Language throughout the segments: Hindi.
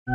नमस्कार,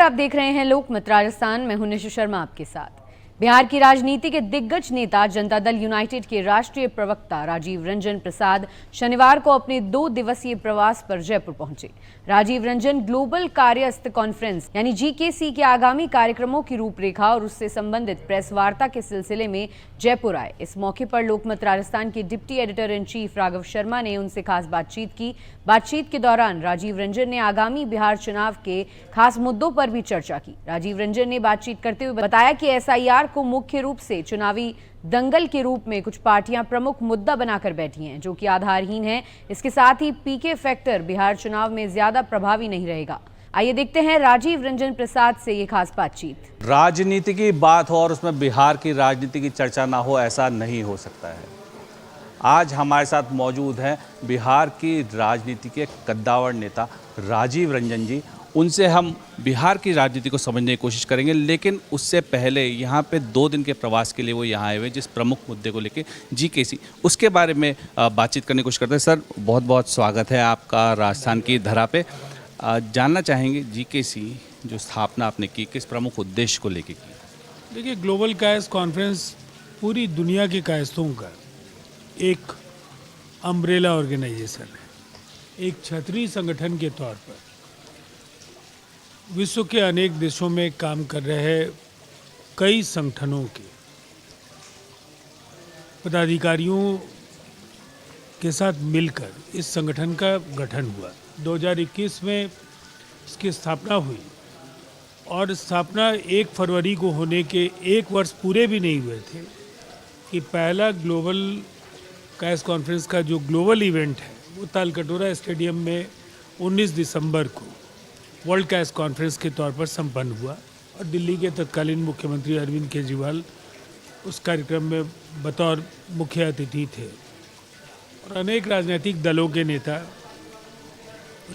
आप देख रहे हैं लोकमत राजस्थान। मैं हूं निशा शर्मा आपके साथ। बिहार की राजनीति के दिग्गज नेता जनता दल यूनाइटेड के राष्ट्रीय प्रवक्ता राजीव रंजन प्रसाद शनिवार को अपने 2 दिवसीय प्रवास पर जयपुर पहुंचे। राजीव रंजन ग्लोबल कार्यस्थ कॉन्फ्रेंस यानी जीकेसी के आगामी कार्यक्रमों की रूपरेखा और उससे संबंधित प्रेस वार्ता के सिलसिले में जयपुर आए। इस मौके पर लोकमत राजस्थान के deputy editor in chief Raghav Sharma ने उनसे खास बातचीत की। बातचीत के दौरान राजीव रंजन ने आगामी बिहार चुनाव के खास मुद्दों पर भी चर्चा की। राजीव रंजन ने बातचीत करते हुए बताया कि एसआईआर को मुख्य रूप से चुनावी दंगल के रूप में कुछ पार्टियां प्रमुख मुद्दा बनाकर बैठी हैं, जो कि आधारहीन है। इसके साथ ही पीके फैक्टर बिहार चुनाव में ज्यादा प्रभावी नहीं रहेगा। आइए देखते हैं राजीव रंजन प्रसाद से ये खास बातचीत। राजनीति की बात हो और उसमें बिहार की राजनीति की चर्चा ना हो, ऐसा नहीं हो सकता है। आज हमारे साथ मौजूद हैं बिहार की राजनीति के कद्दावर नेता राजीव रंजन जी। उनसे हम बिहार की राजनीति को समझने की कोशिश करेंगे, लेकिन उससे पहले यहाँ पे 2 दिन के प्रवास के लिए वो यहाँ आए हुए, जिस प्रमुख मुद्दे को लेके जीकेसी, उसके बारे में बातचीत करने की कोशिश करते हैं। सर, बहुत बहुत स्वागत है आपका राजस्थान की धरा पे। जानना चाहेंगे जीकेसी जो स्थापना आपने की, किस प्रमुख उद्देश्य को लेके की? देखिए, ग्लोबल कायस्थ कॉन्फ्रेंस पूरी दुनिया के कायस्थों का एक अम्ब्रेला ऑर्गेनाइजेशन है। एक छतरी संगठन के तौर पर विश्व के अनेक देशों में काम कर रहे कई संगठनों के पदाधिकारियों के साथ मिलकर इस संगठन का गठन हुआ। 2021 में इसकी स्थापना हुई और स्थापना 1 फरवरी को होने के 1 वर्ष पूरे भी नहीं हुए थे कि पहला ग्लोबल कायस्थ कॉन्फ्रेंस का जो ग्लोबल इवेंट है वो तालकटोरा स्टेडियम में 19 दिसंबर को वर्ल्ड कायस्थ कॉन्फ्रेंस के तौर पर संपन्न हुआ और दिल्ली के तत्कालीन मुख्यमंत्री अरविंद केजरीवाल उस कार्यक्रम में बतौर मुख्य अतिथि थे और अनेक राजनीतिक दलों के नेता,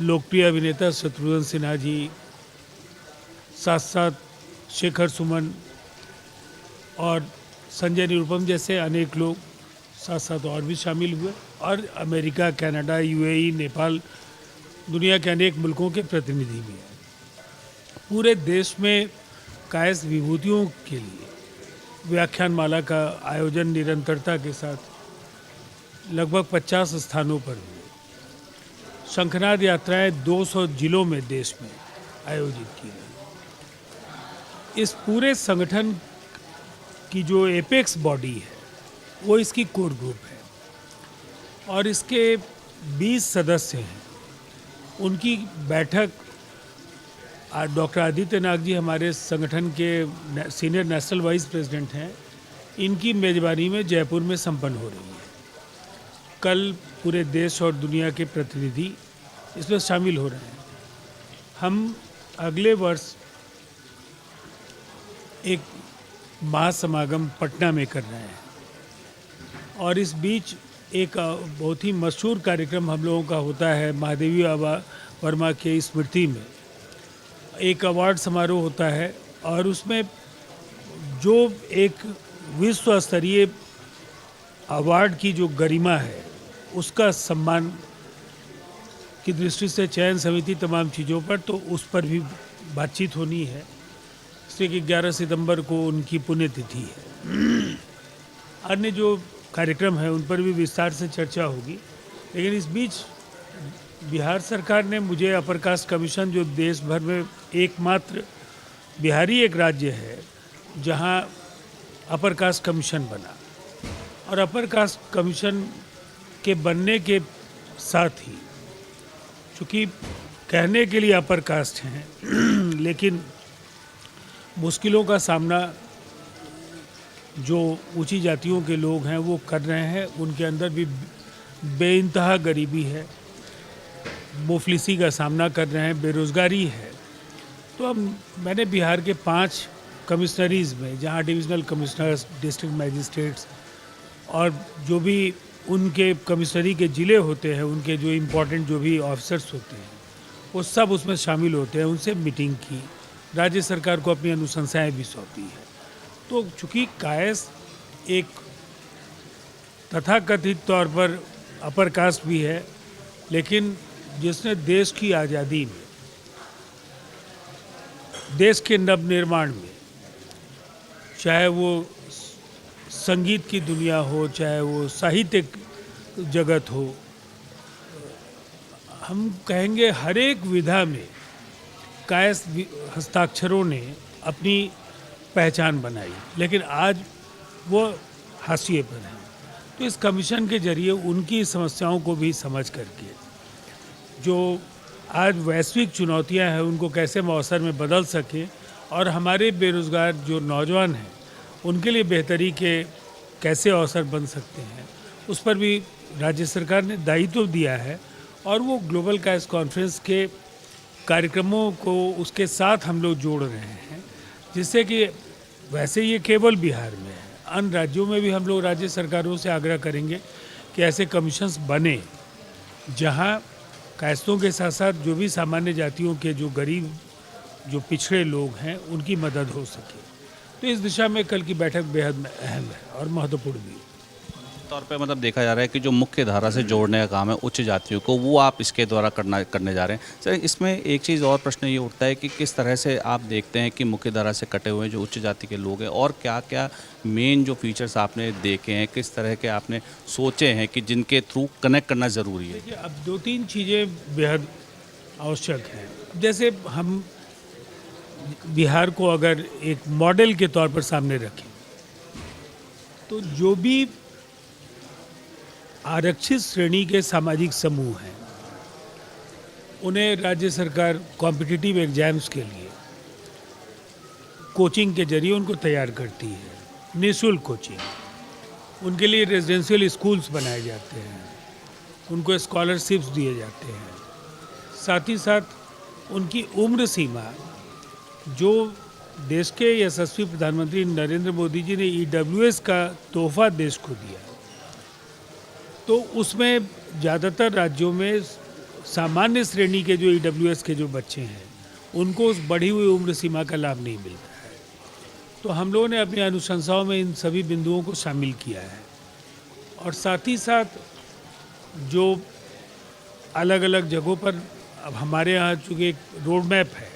लोकप्रिय अभिनेता शत्रुघ्न सिन्हा जी, साथ साथ शेखर सुमन और संजय निरुपम जैसे अनेक लोग साथ साथ और भी शामिल हुए और अमेरिका, कनाडा, यूएई, नेपाल, दुनिया के अनेक मुल्कों के प्रतिनिधि भी हैं। पूरे देश में कायस्थ विभूतियों के लिए व्याख्यानमाला का आयोजन निरंतरता के साथ लगभग 50 स्थानों पर हुए। शंखनाद यात्राएं 200 जिलों में देश में आयोजित की गई। इस पूरे संगठन की जो एपेक्स बॉडी है वो इसकी कोर ग्रुप है और इसके 20 सदस्य हैं। उनकी बैठक डॉक्टर आदित्यनाथ जी हमारे संगठन के सीनियर नेशनल वाइस प्रेसिडेंट हैं, इनकी मेज़बानी में जयपुर में संपन्न हो रही है। कल पूरे देश और दुनिया के प्रतिनिधि इसमें शामिल हो रहे हैं। हम अगले वर्ष एक महासमागम पटना में कर रहे हैं और इस बीच एक बहुत ही मशहूर कार्यक्रम हम लोगों का होता है। महादेवी वर्मा के स्मृति में एक अवार्ड समारोह होता है और उसमें जो एक विश्व स्तरीय अवार्ड की जो गरिमा है उसका सम्मान की दृष्टि से चयन समिति तमाम चीज़ों पर, तो उस पर भी बातचीत होनी है। इसलिए कि 11 सितंबर को उनकी पुण्यतिथि है। अन्य जो कार्यक्रम है उन पर भी विस्तार से चर्चा होगी। लेकिन इस बीच बिहार सरकार ने मुझे अपर कास्ट कमीशन, जो देश भर में एकमात्र बिहारी एक राज्य है जहां अपर कास्ट कमीशन बना, और अपर कास्ट कमीशन के बनने के साथ ही, चूँकि कहने के लिए अपर कास्ट हैं लेकिन मुश्किलों का सामना जो ऊंची जातियों के लोग हैं वो कर रहे हैं। उनके अंदर भी बेइंतहा गरीबी है, मुफलिसी का सामना कर रहे हैं, बेरोज़गारी है। तो अब मैंने बिहार के 5 कमिश्नरीज़ में, जहां डिविजनल कमिश्नर्स, डिस्ट्रिक्ट मैजिस्ट्रेट्स और जो भी उनके कमिश्नरी के ज़िले होते हैं, उनके जो इम्पोर्टेंट जो भी ऑफिसर्स होते हैं, वो सब उसमें शामिल होते हैं। उनसे मीटिंग की, राज्य सरकार को अपनी अनुशंसाएँ भी सौंपी है। तो चूँकि कायस्थ एक तथाकथित तौर पर अपर कास्ट भी है, लेकिन जिसने देश की आज़ादी में, देश के नवनिर्माण में, चाहे वो संगीत की दुनिया हो, चाहे वो साहित्यिक जगत हो, हम कहेंगे हर एक विधा में कायस्थ हस्ताक्षरों ने अपनी पहचान बनाई, लेकिन आज वो हाशिए पर है। तो इस कमीशन के जरिए उनकी समस्याओं को भी समझ करके जो आज वैश्विक चुनौतियां हैं उनको कैसे मौसर में बदल सके और हमारे बेरोज़गार जो नौजवान हैं उनके लिए बेहतरी के कैसे अवसर बन सकते हैं, उस पर भी राज्य सरकार ने दायित्व दिया है। और वो ग्लोबल कायस्थ कॉन्फ्रेंस के कार्यक्रमों को उसके साथ हम लोग जोड़ रहे हैं, जिससे कि वैसे ये केवल बिहार में है, अन्य राज्यों में भी हम लोग राज्य सरकारों से आग्रह करेंगे कि ऐसे कमीशंस बने जहां कायस्थों के साथ साथ जो भी सामान्य जातियों के जो गरीब, जो पिछड़े लोग हैं, उनकी मदद हो सके। तो इस दिशा में कल की बैठक बेहद अहम है और महत्वपूर्ण भी। तौर पे मतलब देखा जा रहा है कि जो मुख्य धारा से जोड़ने का काम है उच्च जातियों को, वो आप इसके द्वारा करने जा रहे हैं। सर, इसमें एक चीज़ और प्रश्न ये उठता है कि किस तरह से आप देखते हैं कि मुख्य धारा से कटे हुए जो उच्च जाति के लोग हैं और क्या क्या मेन जो फीचर्स आपने देखे हैं, किस तरह के आपने सोचे हैं कि जिनके थ्रू कनेक्ट करना ज़रूरी है? देखिए, अब 2-3 चीज़ें बेहद आवश्यक हैं। जैसे हम बिहार को अगर एक मॉडल के तौर पर सामने रखें तो जो भी आरक्षित श्रेणी के सामाजिक समूह हैं उन्हें राज्य सरकार कॉम्पिटिटिव एग्जाम्स के लिए कोचिंग के जरिए उनको तैयार करती है, निःशुल्क कोचिंग। उनके लिए रेजिडेंशियल स्कूल्स बनाए जाते हैं, उनको स्कॉलरशिप्स दिए जाते हैं। साथ ही साथ उनकी उम्र सीमा, जो देश के यशस्वी प्रधानमंत्री नरेंद्र मोदी जी ने EWS का तोहफा देश को दिया, तो उसमें ज़्यादातर राज्यों में सामान्य श्रेणी के जो EWS के जो बच्चे हैं उनको उस बढ़ी हुई उम्र सीमा का लाभ नहीं मिलता है। तो हम लोगों ने अपनी अनुशंसाओं में इन सभी बिंदुओं को शामिल किया है। और साथ ही साथ जो अलग अलग जगहों पर अब हमारे यहाँ चूँकि एक रोड मैप है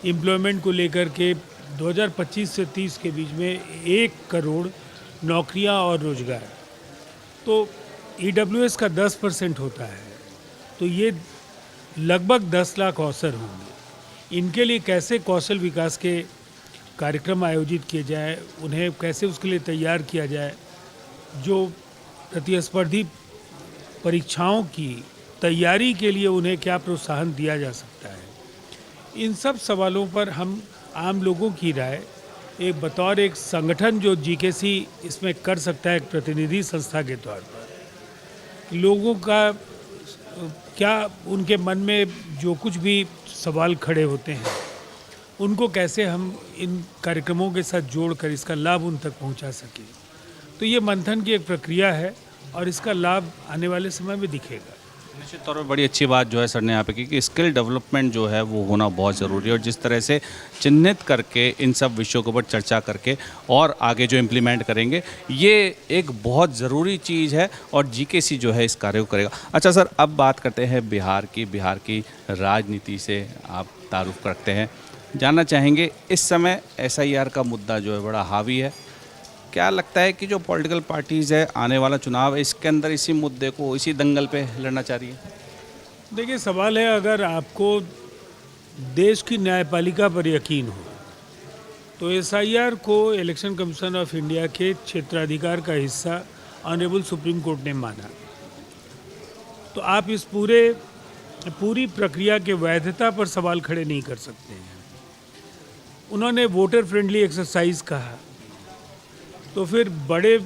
एम्प्लॉयमेंट को लेकर के, 2025 से 30 के बीच में 1 करोड़ नौकरियाँ और रोजगार, तो EWS का 10% होता है, तो ये लगभग 10 लाख अवसर होंगे। इनके लिए कैसे कौशल विकास के कार्यक्रम आयोजित किए जाए, उन्हें कैसे उसके लिए तैयार किया जाए, जो प्रतिस्पर्धी परीक्षाओं की तैयारी के लिए उन्हें क्या प्रोत्साहन दिया जा सकता है, इन सब सवालों पर हम आम लोगों की राय एक बतौर एक संगठन जो GKC इसमें कर सकता है, एक प्रतिनिधि संस्था के तौर पर, लोगों का क्या उनके मन में जो कुछ भी सवाल खड़े होते हैं उनको कैसे हम इन कार्यक्रमों के साथ जोड़कर इसका लाभ उन तक पहुंचा सकें। तो ये मंथन की एक प्रक्रिया है और इसका लाभ आने वाले समय में दिखेगा। निश्चित तौर पर बड़ी अच्छी बात जो है सर ने यहाँ पे की कि स्किल डेवलपमेंट जो है वो होना बहुत ज़रूरी है और जिस तरह से चिन्हित करके इन सब विषयों के ऊपर चर्चा करके और आगे जो इम्प्लीमेंट करेंगे, ये एक बहुत ज़रूरी चीज़ है और GKC जो है इस कार्य को करेगा। अच्छा सर, अब बात करते हैं बिहार की राजनीति से आप तारुफ रखते हैं। जानना चाहेंगे, इस समय SIR का मुद्दा जो है बड़ा हावी है, क्या लगता है कि जो पॉलिटिकल पार्टीज़ है आने वाला चुनाव है इसके अंदर इसी मुद्दे को, इसी दंगल पे लड़ना चाह रही है? देखिए, सवाल है, अगर आपको देश की न्यायपालिका पर यकीन हो तो SIR को इलेक्शन कमीशन ऑफ इंडिया के क्षेत्राधिकार का हिस्सा ऑनरेबल सुप्रीम कोर्ट ने माना, तो आप इस पूरी प्रक्रिया के वैधता पर सवाल खड़े नहीं कर सकते हैं। उन्होंने वोटर फ्रेंडली एक्सरसाइज कहा, तो फिर बड़े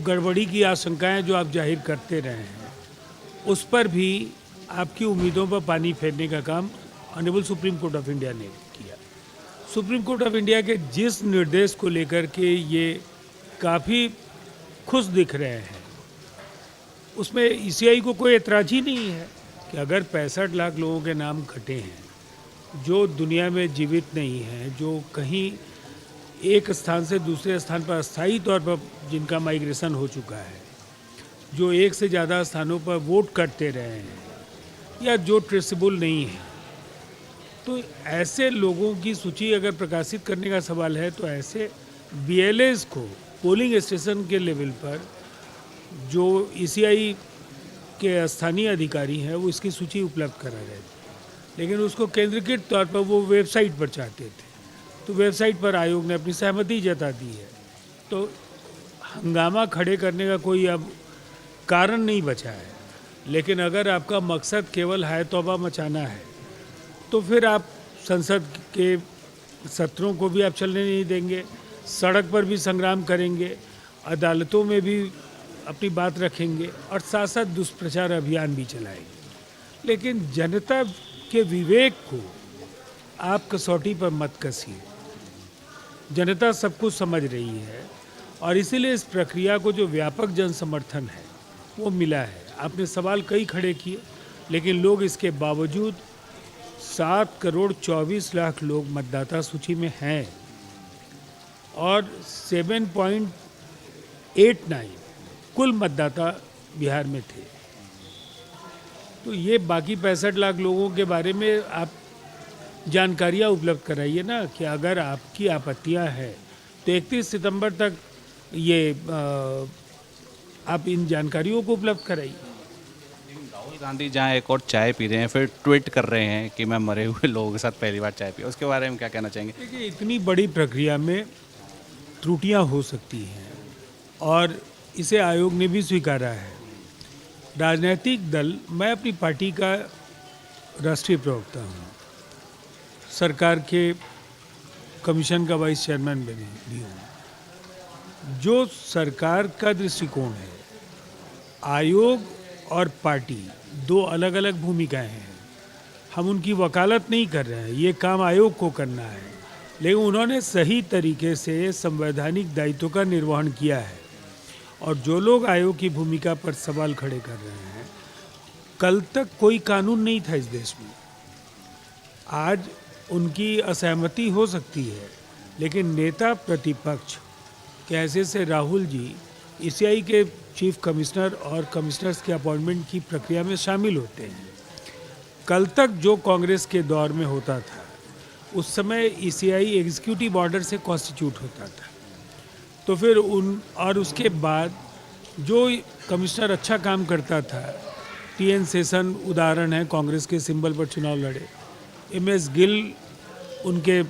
गड़बड़ी की आशंकाएं जो आप जाहिर करते रहे हैं उस पर भी आपकी उम्मीदों पर पानी फेरने का काम honourable supreme court of India ने किया। सुप्रीम कोर्ट ऑफ इंडिया के जिस निर्देश को लेकर के ये काफ़ी खुश दिख रहे हैं, उसमें ECI को कोई एतराज़ ही नहीं है कि अगर 65 लाख लोगों के नाम कटे हैं जो दुनिया में जीवित नहीं हैं, जो कहीं एक स्थान से दूसरे स्थान पर अस्थायी तौर पर जिनका माइग्रेशन हो चुका है, जो एक से ज़्यादा स्थानों पर वोट करते रहे हैं या जो ट्रेसेबल नहीं है, तो ऐसे लोगों की सूची अगर प्रकाशित करने का सवाल है तो ऐसे BLAs को पोलिंग स्टेशन के लेवल पर जो ECI के स्थानीय अधिकारी हैं वो इसकी सूची उपलब्ध करा रहे थे, लेकिन उसको केंद्रीकृत तौर पर वो वेबसाइट पर चाहते थे, तो वेबसाइट पर आयोग ने अपनी सहमति जता दी है। तो हंगामा खड़े करने का कोई अब कारण नहीं बचा है। लेकिन अगर आपका मकसद केवल हाय तौबा मचाना है तो फिर आप संसद के सत्रों को भी आप चलने नहीं देंगे, सड़क पर भी संग्राम करेंगे, अदालतों में भी अपनी बात रखेंगे और साथ साथ दुष्प्रचार अभियान भी चलाएंगे। लेकिन जनता के विवेक को आप कसौटी पर मत कसिए। जनता सब कुछ समझ रही है और इसीलिए इस प्रक्रिया को जो व्यापक जन समर्थन है वो मिला है। आपने सवाल कई खड़े किए, लेकिन लोग इसके बावजूद 7,24,00,000 लोग मतदाता सूची में हैं और 7.89 कुल मतदाता बिहार में थे। तो ये बाकी 65 लाख लोगों के बारे में आप जानकारियाँ उपलब्ध कराइए ना, कि अगर आपकी आपत्तियाँ हैं तो 31 सितंबर तक ये आप इन जानकारियों को उपलब्ध कराइए। राहुल गांधी जहाँ एक और चाय पी रहे हैं, फिर ट्वीट कर रहे हैं कि मैं मरे हुए लोगों के साथ पहली बार चाय पी, उसके बारे में क्या कहना चाहेंगे? देखिए, इतनी बड़ी प्रक्रिया में त्रुटियां हो सकती हैं और इसे आयोग ने भी स्वीकारा है। राजनीतिक दल, मैं अपनी पार्टी का राष्ट्रीय प्रवक्ता हूँ, सरकार के कमीशन का वाइस चेयरमैन भी हूँ। जो सरकार का दृष्टिकोण है, आयोग और पार्टी दो अलग अलग भूमिकाएं हैं। हम उनकी वकालत नहीं कर रहे हैं, ये काम आयोग को करना है, लेकिन उन्होंने सही तरीके से संवैधानिक दायित्व का निर्वहन किया है। और जो लोग आयोग की भूमिका पर सवाल खड़े कर रहे हैं, कल तक कोई कानून नहीं था इस देश में। आज उनकी असहमति हो सकती है, लेकिन नेता प्रतिपक्ष के हैसियत से राहुल जी ECI के चीफ कमिश्नर और कमिश्नर्स के अपॉइंटमेंट की प्रक्रिया में शामिल होते हैं। कल तक जो कांग्रेस के दौर में होता था, उस समय ECI एग्जीक्यूटिव ऑर्डर से कॉन्स्टिट्यूट होता था। तो फिर उसके बाद जो कमिश्नर अच्छा काम करता था, TN शेषन उदाहरण है, कांग्रेस के सिंबल पर चुनाव लड़े, MS गिल उनके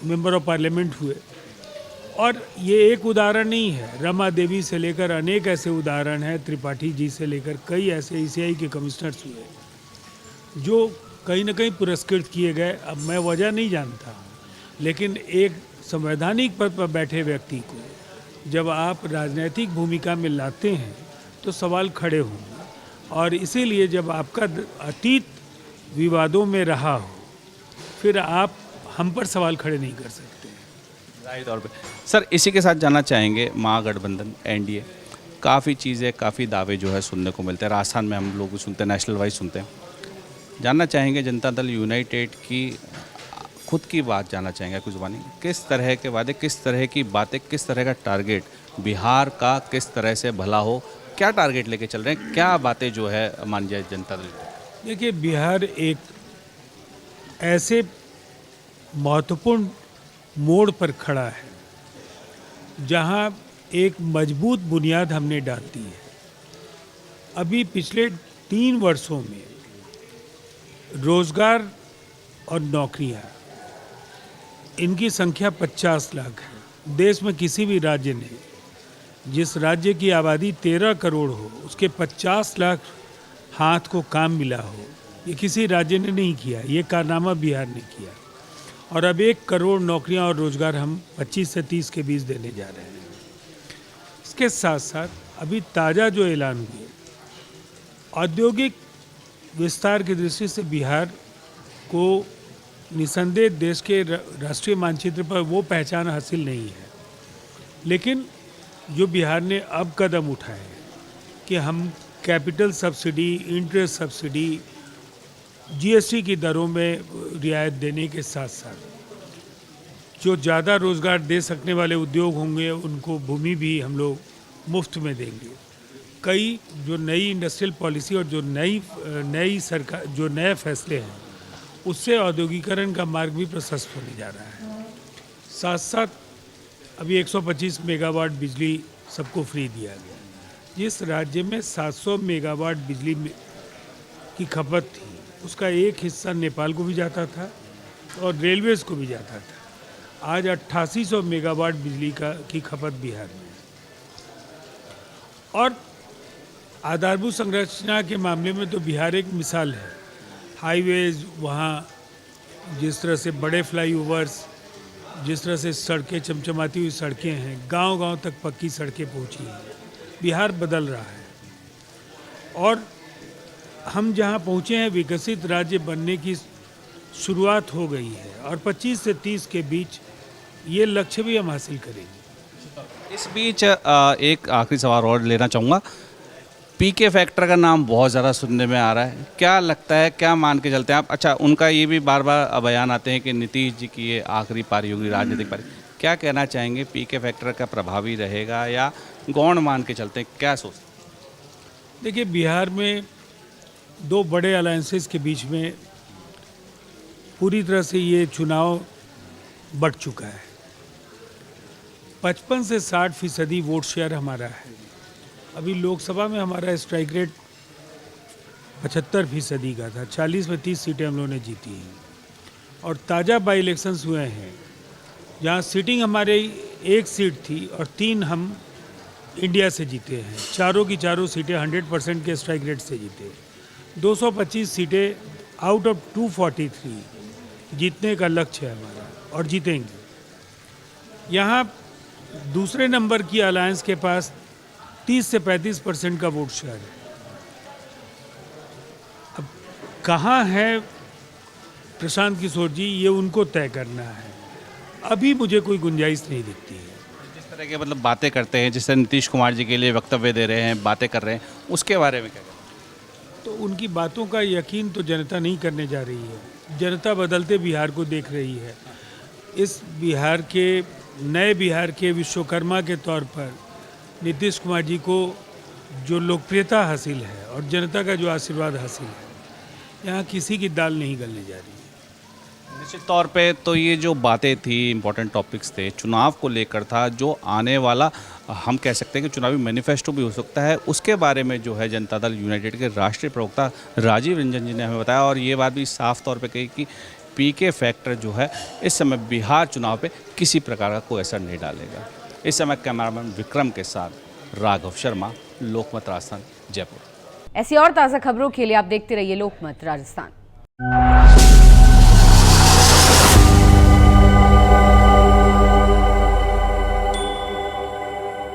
मेंबर ऑफ पार्लियामेंट हुए। और ये एक उदाहरण नहीं है, रमा देवी से लेकर अनेक ऐसे उदाहरण हैं, त्रिपाठी जी से लेकर कई ऐसे ECI के कमिश्नर्स हुए जो कहीं ना कहीं पुरस्कृत किए गए। अब मैं वजह नहीं जानता, लेकिन एक संवैधानिक पद पर बैठे व्यक्ति को जब आप राजनीतिक भूमिका में लाते हैं तो सवाल खड़े होंगे। और इसीलिए जब आपका अतीत विवादों में रहा हो, फिर आप हम पर सवाल खड़े नहीं कर सकते। जाहिर तौर पे सर, इसी के साथ जानना चाहेंगे, महागठबंधन NDA, काफ़ी चीज़ें, काफ़ी दावे जो है सुनने को मिलते हैं। राजस्थान में हम लोग सुनते हैं, नेशनल वाइज सुनते हैं। जानना चाहेंगे जनता दल यूनाइटेड की खुद की बात जानना चाहेंगे कुछ ज़ुबानी, किस तरह के वादे, किस तरह की बातें, किस तरह का टारगेट बिहार का किस तरह से भला हो, क्या टारगेट लेके चल रहे हैं, क्या बातें जो है मान जाए जनता दल? देखिए, बिहार एक ऐसे महत्वपूर्ण मोड़ पर खड़ा है जहां एक मजबूत बुनियाद हमने डाल दी है। अभी पिछले 3 वर्षों में रोजगार और नौकरियां, इनकी संख्या 50 लाख है। देश में किसी भी राज्य ने, जिस राज्य की आबादी 13 करोड़ हो, उसके 50 लाख हाथ को काम मिला हो, ये किसी राज्य ने नहीं किया, ये कारनामा बिहार ने किया। और अब 1 करोड़ नौकरियां और रोजगार हम 25 से 30 के बीच देने जा रहे हैं। इसके साथ साथ अभी ताज़ा जो ऐलान हुए, औद्योगिक विस्तार की दृष्टि से बिहार को निसंदेह देश के राष्ट्रीय मानचित्र पर वो पहचान हासिल नहीं है। लेकिन जो बिहार ने अब कदम उठाए कि हम capital subsidy, interest subsidy, GST की दरों में रियायत देने के साथ साथ जो ज़्यादा रोज़गार दे सकने वाले उद्योग होंगे उनको भूमि भी हम लोग मुफ्त में देंगे। कई जो नई इंडस्ट्रियल पॉलिसी और जो नई सरकार जो नए फैसले हैं उससे औद्योगिकरण का मार्ग भी प्रशस्त होने जा रहा है। साथ साथ अभी 125 मेगावाट बिजली सबको फ्री दिया गया। जिस राज्य में 700 मेगावाट बिजली की खपत थी उसका एक हिस्सा नेपाल को भी जाता था और रेलवेज को भी जाता था। आज 8800 मेगावाट बिजली की खपत बिहार में। और आधारभूत संरचना के मामले में तो बिहार एक मिसाल है। हाईवेज वहाँ जिस तरह से बड़े फ्लाईओवर्स, जिस तरह से सड़कें चमचमाती हुई सड़कें हैं, गांव-गांव तक पक्की सड़कें पहुँची हैं। बिहार बदल रहा है और हम जहाँ पहुँचे हैं विकसित राज्य बनने की शुरुआत हो गई है और 25 से 30 के बीच ये लक्ष्य भी हम हासिल करेंगे। इस बीच एक आखिरी सवाल और लेना चाहूँगा। पीके फैक्टर का नाम बहुत ज़्यादा सुनने में आ रहा है, क्या लगता है, क्या मान के चलते हैं आप? अच्छा, उनका ये भी बार बार बयान आते हैं कि नीतीश जी की ये आखिरी पारी होगी, राजनीतिक पारी। क्या कहना चाहेंगे, पीके फैक्टर का प्रभावी रहेगा या गौण मान के चलते हैं, क्या सोचते हैं? देखिए, बिहार में दो बड़े अलायंसेस के बीच में पूरी तरह से ये चुनाव बढ़ चुका है। 55 से 60% वोट शेयर हमारा है। अभी लोकसभा में हमारा स्ट्राइक रेट 75% का था। 40 में 30 सीटें हम लोगों ने जीती हैं और ताज़ा बाई इलेक्शंस हुए हैं जहाँ सीटिंग हमारे एक सीट थी और 3 हम इंडिया से जीते हैं। चारों की चारों सीटें 100% के स्ट्राइक रेट से जीते। 225 सीटें आउट ऑफ 243 जीतने का लक्ष्य है हमारा और जीतेंगे। यहाँ दूसरे नंबर की अलायंस के पास 30 से 35% का वोट शेयर है। अब कहाँ है प्रशांत किशोर जी, ये उनको तय करना है। अभी मुझे कोई गुंजाइश नहीं दिखती है। जिस तरह के मतलब बातें करते हैं, जिस तरह नीतीश कुमार जी के लिए वक्तव्य दे रहे हैं, बातें कर रहे हैं, उसके बारे में क्या कहते हैं? तो उनकी बातों का यकीन तो जनता नहीं करने जा रही है। जनता बदलते बिहार को देख रही है। इस बिहार के नए बिहार के विश्वकर्मा के तौर पर नीतीश कुमार जी को जो लोकप्रियता हासिल है और जनता का जो आशीर्वाद हासिल है, यहाँ किसी की दाल नहीं गलने जा रही है। निश्चित तौर पे तो ये जो बातें थी, इम्पोर्टेंट टॉपिक्स थे, चुनाव को लेकर था, जो आने वाला हम कह सकते हैं कि चुनावी मैनिफेस्टो भी हो सकता है, उसके बारे में जो है जनता दल यूनाइटेड के राष्ट्रीय प्रवक्ता राजीव रंजन जी ने हमें बताया और ये बात भी साफ तौर पे कही कि पीके फैक्टर जो है इस समय बिहार चुनाव पे किसी प्रकार का कोई असर नहीं डालेगा। इस समय कैमरामैन विक्रम के साथ राघव शर्मा, लोकमत राजस्थान, जयपुर। ऐसी और ताज़ा खबरों के लिए आप देखते रहिए लोकमत राजस्थान।